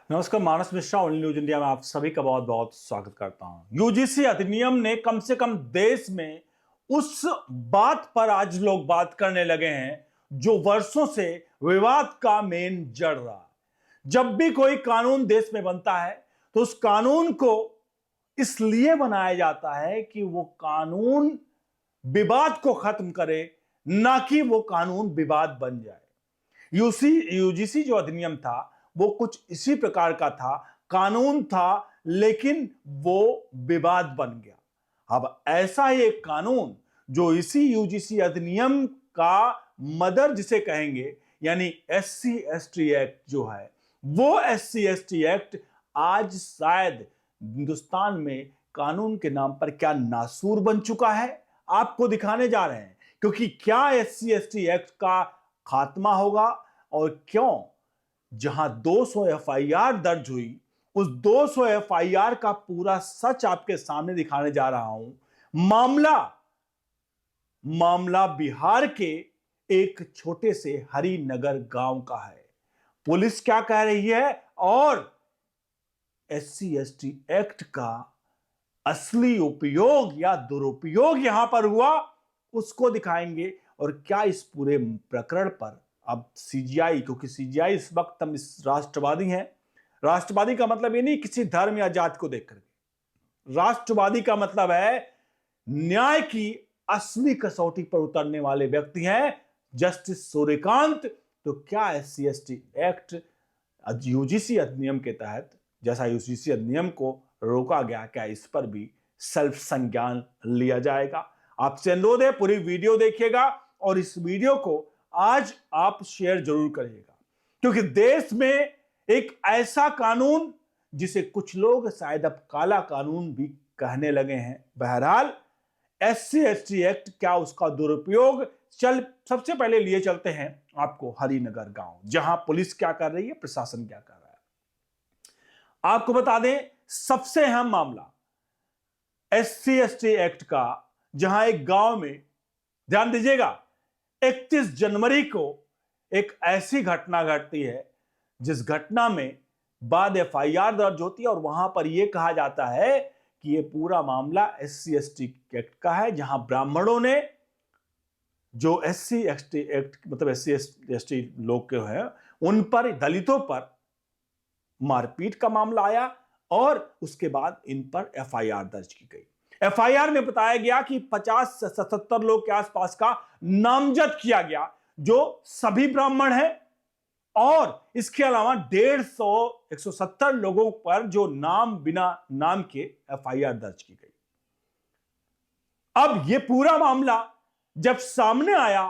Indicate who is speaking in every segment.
Speaker 1: नमस्कार, मानस Mishra only news India में आप सभी का बहुत बहुत स्वागत करता हूं। यूजीसी अधिनियम ने कम से कम देश में उस बात पर आज लोग बात करने लगे हैं जो वर्षों से विवाद का मेन जड़ रहा है। जब भी कोई कानून देश में बनता है तो उस कानून को इसलिए बनाया जाता है कि वो कानून विवाद को खत्म करे, ना कि वो कानून विवाद बन जाए। यूजीसी जो अधिनियम था वो कुछ इसी प्रकार का था, कानून था लेकिन वो विवाद बन गया। अब ऐसा ही एक कानून जो इसी यूजीसी अधिनियम का मदर जिसे कहेंगे, यानी एससी एसटी एक्ट जो है, वो एससी एसटी एक्ट आज शायद हिंदुस्तान में कानून के नाम पर क्या नासूर बन चुका है, आपको दिखाने जा रहे हैं। क्योंकि क्या एससी एसटी एक्ट का खात्मा होगा और क्यों जहां 200 एफआईआर दर्ज हुई, उस 200 एफआईआर का पूरा सच आपके सामने दिखाने जा रहा हूं। मामला बिहार के एक छोटे से हरिनगर गांव का है। पुलिस क्या कह रही है और एससी एसटी एक्ट का असली उपयोग या दुरुपयोग यहां पर हुआ, उसको दिखाएंगे। और क्या इस पूरे प्रकरण पर अब सीजीआई, क्योंकि सीजीआई इस वक्त हम इस राष्ट्रवादी हैं। राष्ट्रवादी का मतलब ये नहीं किसी धर्म या जाति को देख करके, राष्ट्रवादी का मतलब है न्याय की असली कसौटी पर उतरने वाले व्यक्ति हैं जस्टिस सूर्यकांत। तो क्या एससी एसटी एक्ट यूजीसी अधिनियम के तहत, जैसा यूजीसी अधिनियम को रोका गया, क्या इस पर भी सेल्फ संज्ञान लिया जाएगा? आपसे अनुरोध है पूरी वीडियो देखिएगा और इस वीडियो को आज आप शेयर जरूर करिएगा, क्योंकि देश में एक ऐसा कानून जिसे कुछ लोग शायद अब काला कानून भी कहने लगे हैं। बहरहाल एससी एसटी एक्ट, क्या उसका दुरुपयोग, सबसे पहले लिए चलते हैं आपको हरिनगर गांव, जहां पुलिस क्या कर रही है, प्रशासन क्या कर रहा है। आपको बता दें सबसे अहम मामला एससी एसटी एक्ट का, जहां एक गांव में, ध्यान दीजिएगा, 31 जनवरी को एक ऐसी घटना घटती है जिस घटना में बाद एफआईआर दर्ज होती है और वहां पर यह कहा जाता है कि यह पूरा मामला एससी एसटी एक्ट का है, जहां ब्राह्मणों ने, जो एससी एसटी एक्ट मतलब एससी एसटी लोग के हैं, उन पर, दलितों पर मारपीट का मामला आया और उसके बाद इन पर एफआईआर दर्ज की गई। एफआईआर में बताया गया कि 50 से 77 लोग के आसपास का नामजद किया गया, जो सभी ब्राह्मण हैं, और इसके अलावा 170 लोगों पर जो नाम बिना नाम के एफआईआर दर्ज की गई। अब यह पूरा मामला जब सामने आया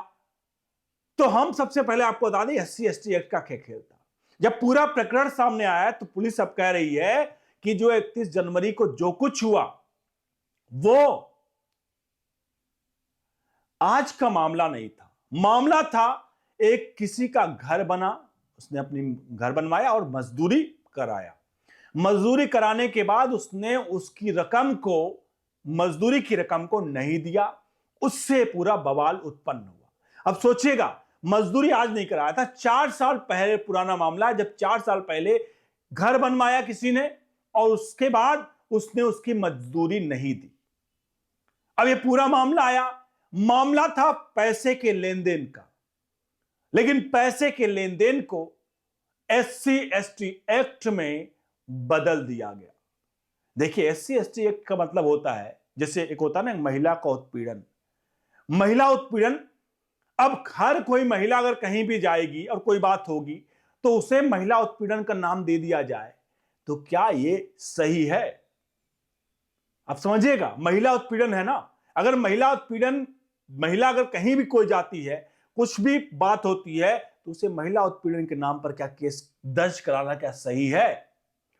Speaker 1: तो हम सबसे पहले आपको बता दें एससी एसटी एक्ट का क्या खेल था। जब पूरा प्रकरण सामने आया तो पुलिस अब कह रही है कि जो 31 जनवरी को जो कुछ हुआ वो आज का मामला नहीं था। मामला था एक किसी का घर बना, उसने अपनी घर बनवाया और मजदूरी कराया। मजदूरी कराने के बाद उसने उसकी रकम को, मजदूरी की रकम को नहीं दिया, उससे पूरा बवाल उत्पन्न हुआ। अब सोचिएगा, मजदूरी आज नहीं कराया था, 4 साल पहले पुराना मामला है, जब 4 साल पहले घर बनवाया किसी ने और उसके बाद उसने उसकी मजदूरी नहीं दी। अब ये पूरा मामला आया, मामला था पैसे के लेन देन का, लेकिन पैसे के लेन देन को एससी एसटी एक्ट में बदल दिया गया। देखिए, एससी एसटी एक्ट का मतलब होता है, जैसे एक होता है ना महिला का उत्पीड़न। महिला उत्पीड़न, अब हर कोई महिला अगर कहीं भी जाएगी और कोई बात होगी तो उसे महिला उत्पीड़न का नाम दे दिया जाए, तो क्या यह सही है? आप समझिएगा, महिला उत्पीड़न है ना। अगर महिला उत्पीड़न, महिला अगर कहीं भी कोई जाती है, कुछ भी बात होती है, तो उसे महिला उत्पीड़न के नाम पर क्या केस दर्ज कराना क्या सही है?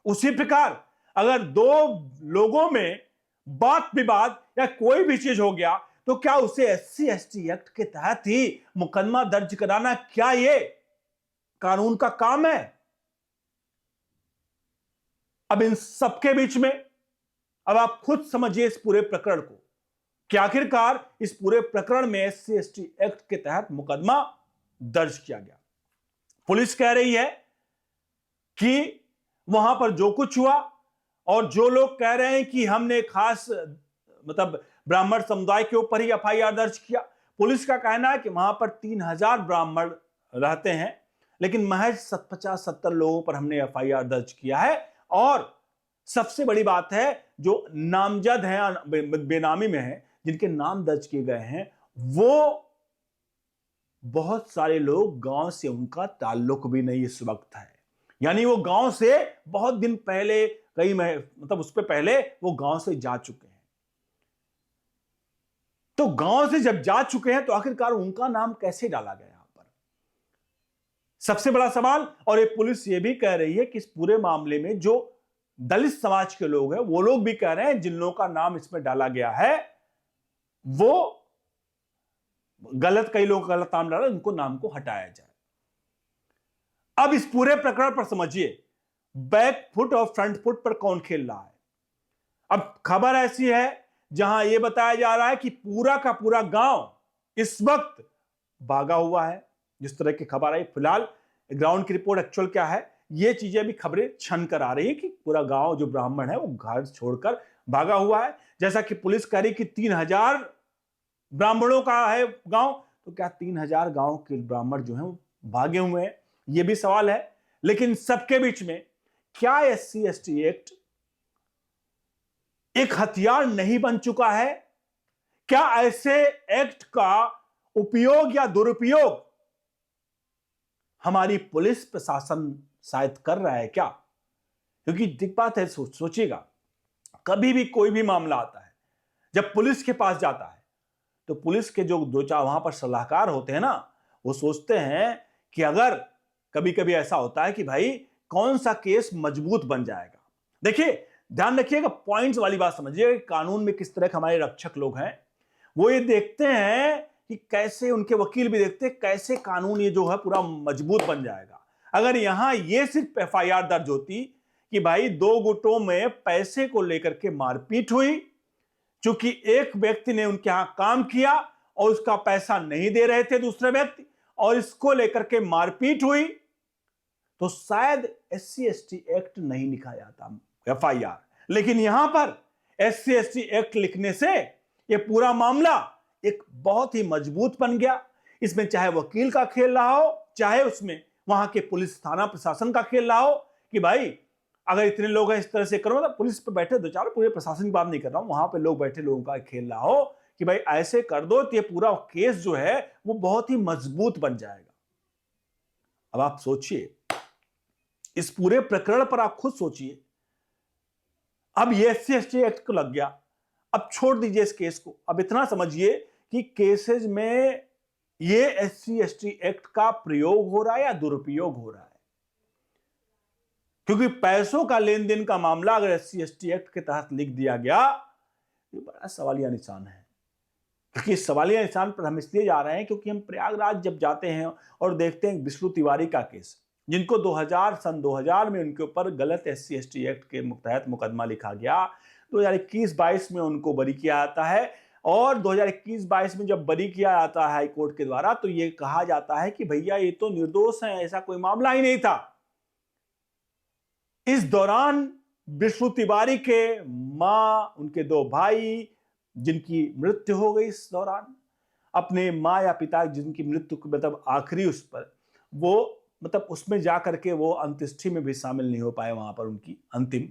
Speaker 1: उसी प्रकार अगर दो लोगों में बात विवाद या कोई भी चीज हो गया तो क्या उसे एससी एसटी एक्ट के तहत ही मुकदमा दर्ज कराना, क्या ये कानून का काम है? अब इन सबके बीच में अब आप खुद समझिए इस पूरे प्रकरण को कि आखिरकार इस पूरे प्रकरण में एससी एसटी एक्ट के तहत मुकदमा दर्ज किया गया। पुलिस कह रही है कि वहां पर जो कुछ हुआ, और जो लोग कह रहे हैं कि हमने खास मतलब ब्राह्मण समुदाय के ऊपर ही एफआईआर दर्ज किया, पुलिस का कहना है कि वहां पर 3,000 ब्राह्मण रहते हैं, लेकिन महज 50-70 लोगों पर हमने एफआईआर दर्ज किया है। और सबसे बड़ी बात है, जो नामजद हैं, बेनामी में हैं, जिनके नाम दर्ज किए गए हैं, वो बहुत सारे लोग गांव से उनका ताल्लुक भी नहीं इस वक्त है। यानी वो गांव से बहुत दिन पहले, कई मतलब उससे पहले वो गांव से जा चुके हैं। तो गांव से जब जा चुके हैं तो आखिरकार उनका नाम कैसे डाला गया यहां पर, सबसे बड़ा सवाल। और ये पुलिस ये भी कह रही है कि इस पूरे मामले में जो दलित समाज के लोग हैं, वो लोग भी कह रहे हैं जिन लोगों का नाम इसमें डाला गया है वो गलत, कई लोग गलत नाम डाला, उनको नाम को हटाया जाए। अब इस पूरे प्रकरण पर समझिए, बैक फुट और फ्रंट फुट पर कौन खेल रहा है। अब खबर ऐसी है जहां यह बताया जा रहा है कि पूरा का पूरा गांव इस वक्त भागा हुआ है। जिस तरह की खबर आई, फिलहाल ग्राउंड की रिपोर्ट एक्चुअल क्या है, ये चीजें भी खबरें छन कर आ रही है कि पूरा गांव जो ब्राह्मण है वो घर छोड़कर भागा हुआ है। जैसा कि पुलिस कह रही कि 3,000 ब्राह्मणों का है गांव, तो क्या 3,000 गांव के ब्राह्मण जो हैं वो भागे हुए हैं, ये भी सवाल है। लेकिन सबके बीच में क्या SC/ST एक्ट एक हथियार नहीं बन चुका है? क्या ऐसे एक्ट का उपयोग या दुरुपयोग हमारी पुलिस प्रशासन शायद कर रहा है क्या? क्योंकि दिक्कत बात है, सोचिएगा, कभी भी कोई भी मामला आता है, जब पुलिस के पास जाता है तो पुलिस के जो दो चार वहां पर सलाहकार होते हैं ना, वो सोचते हैं कि अगर कभी कभी ऐसा होता है कि भाई कौन सा केस मजबूत बन जाएगा। देखिए, ध्यान रखिएगा, पॉइंट्स वाली बात समझिए। कानून में किस तरह के हमारे रक्षक लोग हैं, वो ये देखते हैं कि कैसे, उनके वकील भी देखते हैं कैसे कानून ये जो है पूरा मजबूत बन जाएगा। अगर यहां ये सिर्फ एफआईआर दर्ज होती कि भाई 2 गुटों में पैसे को लेकर के मारपीट हुई, क्योंकि एक व्यक्ति ने उनके यहां काम किया और उसका पैसा नहीं दे रहे थे दूसरे व्यक्ति, और इसको लेकर के मारपीट हुई, तो शायद SC/ST एक्ट नहीं लिखा जाता एफआईआर। लेकिन यहां पर SC/ST एक्ट लिखने से यह पूरा मामला एक बहुत ही मजबूत बन गया। इसमें चाहे वकील का खेल रहा हो, चाहे उसमें वहां के पुलिस थाना प्रशासन का खेल रहा हो कि भाई अगर इतने लोग हैं इस तरह से करो, तो पुलिस पे बैठे दो चार, पूरे प्रशासन की बात नहीं कर रहा हूं, वहां पे लोग बैठे लोगों का खेल रहा हो कि भाई ऐसे कर दो तो ये पूरा केस जो है वो बहुत ही मजबूत बन जाएगा। अब आप सोचिए, इस पूरे प्रकरण पर आप खुद सोचिए। अब ये SC/ST एक्ट को लग गया, अब छोड़ दीजिए इस केस को। अब इतना समझिए कि केसेस में ये SC/ST एक्ट का प्रयोग हो रहा है या दुरुपयोग हो रहा है, क्योंकि पैसों का लेन देन का मामला अगर SC/ST एक्ट के तहत लिख दिया गया, ये बड़ा सवालिया निशान है। क्योंकि इस सवालिया निशान पर हम इसलिए जा रहे हैं क्योंकि हम प्रयागराज जब जाते हैं और देखते हैं विष्णु तिवारी का केस, जिनको सन 2000 में उनके ऊपर गलत SC/ST एक्ट के तहत मुकदमा लिखा गया, 2021-22 में उनको बरी किया जाता है, और 2021-22 में जब बरी किया जाता है हाई कोर्ट के द्वारा, तो ये कहा जाता है कि भैया ये तो निर्दोष हैं, ऐसा कोई मामला ही नहीं था। इस दौरान विष्णु तिवारी के मां, उनके 2 भाई जिनकी मृत्यु हो गई इस दौरान, अपने मां या पिता जिनकी मृत्यु मतलब आखिरी उस पर, वो मतलब उसमें जाकर के वो अंत्येष्टि में भी शामिल नहीं हो पाए, वहां पर उनकी अंतिम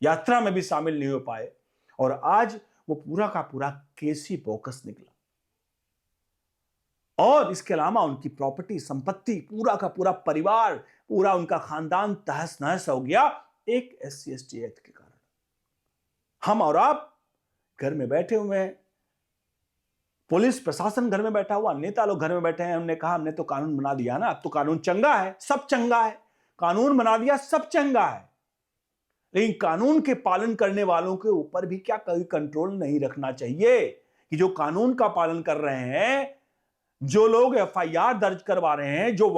Speaker 1: यात्रा में भी शामिल नहीं हो पाए, और आज वो पूरा का पूरा केस ही बोकस निकला। और इसके अलावा उनकी प्रॉपर्टी, संपत्ति, पूरा का पूरा परिवार, पूरा उनका खानदान तहस नहस हो गया एक SC/ST एक्ट के कारण। हम और आप घर में बैठे हुए हैं, पुलिस प्रशासन घर में बैठा हुआ, नेता लोग घर में बैठे हैं। हमने कहा हमने तो कानून बना दिया ना, अब तो कानून चंगा है, सब चंगा है, कानून बना दिया, सब चंगा है। लेकिन कानून के पालन करने वालों के ऊपर भी क्या कोई कंट्रोल नहीं रखना चाहिए कि जो कानून का पालन कर रहे हैं, जो लोग एफआईआर दर्ज करवा रहे हैं, जो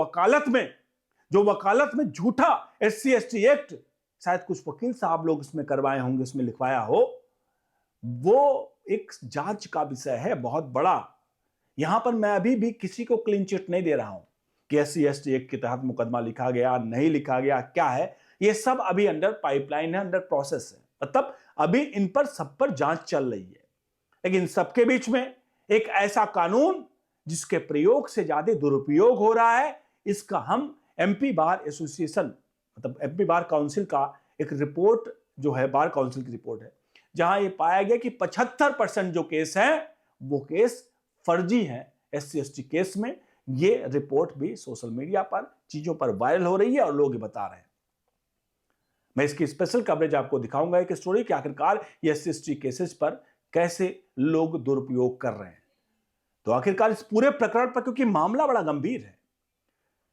Speaker 1: वकालत में झूठा SC/ST एक्ट शायद कुछ वकील साहब लोग इसमें करवाए होंगे, इसमें लिखवाया हो, वो एक जांच का विषय है बहुत बड़ा। यहां पर मैं अभी भी किसी को क्लीन चिट नहीं दे रहा हूं कि SC/ST एक्ट के तहत मुकदमा लिखा गया, नहीं लिखा गया, क्या है, ये सब अभी अंडर पाइपलाइन है, अंडर प्रोसेस है, मतलब अभी इन पर सब पर जांच चल रही है। लेकिन सबके बीच में एक ऐसा कानून जिसके प्रयोग से ज्यादा दुरुपयोग हो रहा है, इसका हम एमपी बार एसोसिएशन मतलब एमपी बार काउंसिल का एक रिपोर्ट जो है, बार काउंसिल की रिपोर्ट है, जहां यह पाया गया कि 75% जो केस हैं वो केस फर्जी हैं एससी एसटी केस में। ये रिपोर्ट भी सोशल मीडिया पर चीजों पर वायरल हो रही है और लोग बता रहे हैं। मैं इसकी स्पेशल कवरेज आपको दिखाऊंगा, एक स्टोरी कि आखिरकार ये एससी एसटी केसेस पर कैसे लोग दुरुपयोग कर रहे हैं। तो आखिरकार इस पूरे प्रकरण पर, क्योंकि मामला बड़ा गंभीर है,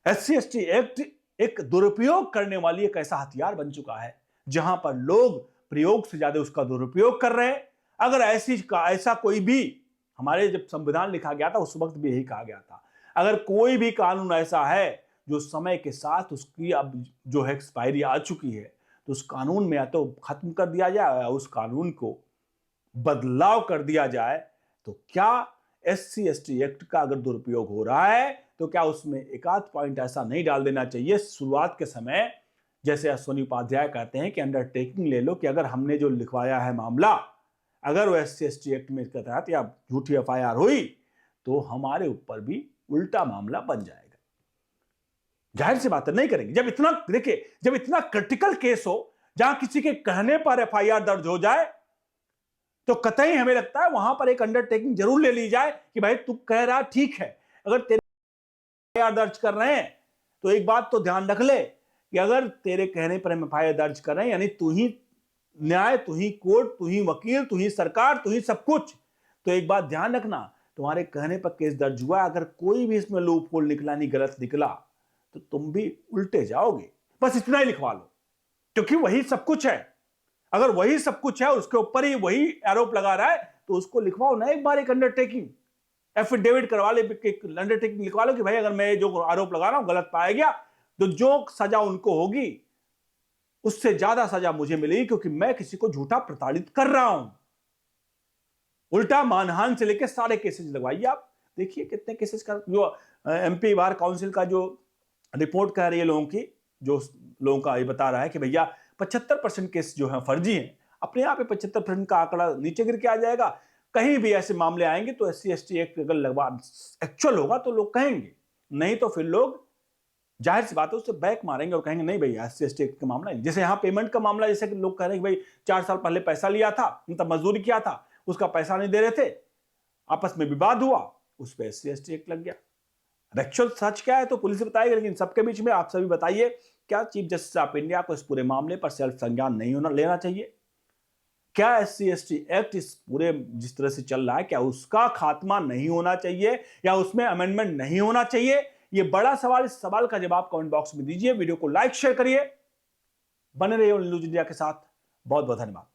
Speaker 1: एससी एसटी एक्ट एक दुरुपयोग करने वाली एक ऐसा हथियार बन चुका है जहां पर लोग प्रयोग से ज्यादा उसका दुरुपयोग कर रहे हैं। अगर ऐसा कोई भी, हमारे जब संविधान लिखा गया था उस वक्त भी यही कहा गया था, अगर कोई भी कानून ऐसा है जो समय के साथ उसकी अब जो है एक्सपायरी आ चुकी है, तो उस कानून में या तो खत्म कर दिया जाए या उस कानून को बदलाव कर दिया जाए। तो क्या एससी एसटी एक्ट का अगर दुरुपयोग हो रहा है तो क्या उसमें एक आध पॉइंट ऐसा नहीं डाल देना चाहिए शुरुआत के समय, जैसे अश्विनी उपाध्याय कहते हैं कि अंडरटेकिंग ले लो कि अगर हमने जो लिखवाया है मामला, अगर वो एससी एसटी एक्ट में इसके तहत या झूठी एफआईआर हुई तो हमारे ऊपर भी उल्टा मामला बन जाएगा। जाहिर सी बात है नहीं करेंगे। जब इतना, देखिए, जब इतना क्रिटिकल केस हो जहां किसी के कहने पर एफआईआर दर्ज हो जाए, तो कतई हमें लगता है वहां पर एक अंडरटेकिंग जरूर ले ली जाए कि भाई तू कह रहा ठीक है, अगर तेरे एफआईआर दर्ज कर रहे हैं तो एक बात तो ध्यान रख ले कि अगर तेरे कहने पर हम एफआईआर दर्ज कर रहे हैं, यानी तू ही न्याय, तू ही कोर्ट, तू ही वकील, तू ही सरकार, तू ही सब कुछ, तो एक बात ध्यान रखना, तुम्हारे कहने पर केस दर्ज हुआ, अगर कोई भी इसमें लूप होल निकला, नहीं गलत निकला, तो तुम भी उल्टे जाओगे। बस इतना ही लिखवा लो, क्योंकि वही सब कुछ है। अगर वही सब कुछ है, उसके ऊपर ही वही आरोप लगा रहा है, तो उसको लिखवाओ ना एक बार, एक अंडरटेकिंग एफिडेविट करवा ले, अंडरटेकिंग लिखवा लो कि भाई अगर मैं जो आरोप लगा रहा हूं गलत पाया गया तो जो सजा उनको होगी उससे ज्यादा सजा मुझे मिलेगी, क्योंकि मैं किसी को झूठा प्रताड़ित कर रहा हूं। उल्टा मानहानि से लेकर सारे केसेस लगवाइए। आप देखिए कितने केसेस का जो एमपी बार काउंसिल का जो रिपोर्ट कह रही है लोगों की, जो लोगों का ये बता रहा है कि भैया 75% केस जो है फर्जी हैं, अपने आप 75% का आंकड़ा नीचे गिर के आ जाएगा। कहीं भी ऐसे मामले आएंगे तो एससी एसटी एक्ट अगर लगवा एक्चुअल होगा तो लोग कहेंगे, नहीं तो फिर लोग जाहिर सी बात है उससे बैक मारेंगे और कहेंगे नहीं भैया एससी एसटी एक्ट का मामला है। जैसे यहाँ पेमेंट का मामला, जैसे कि लोग कह रहे हैं कि भाई 4 साल पहले पैसा लिया था, मतलब मजदूरी किया था, उसका पैसा नहीं दे रहे थे, आपस में विवाद हुआ, उस पर एससी एसटी एक्ट लग गया। एक्चुअल सच क्या है तो पुलिस बताएगी, लेकिन सबके बीच में आप सभी बताइए, क्या चीफ जस्टिस ऑफ इंडिया को इस पूरे मामले पर सेल्फ संज्ञान नहीं लेना चाहिए? क्या एससी एसटी एक्ट इस पूरे जिस तरह से चल रहा है, क्या उसका खात्मा नहीं होना चाहिए या उसमें अमेंडमेंट नहीं होना चाहिए? ये बड़ा सवाल, इस सवाल का जवाब कमेंट बॉक्स में दीजिए। वीडियो को लाइक शेयर करिए, बने रहिए न्यूज इंडिया के साथ। बहुत बहुत धन्यवाद।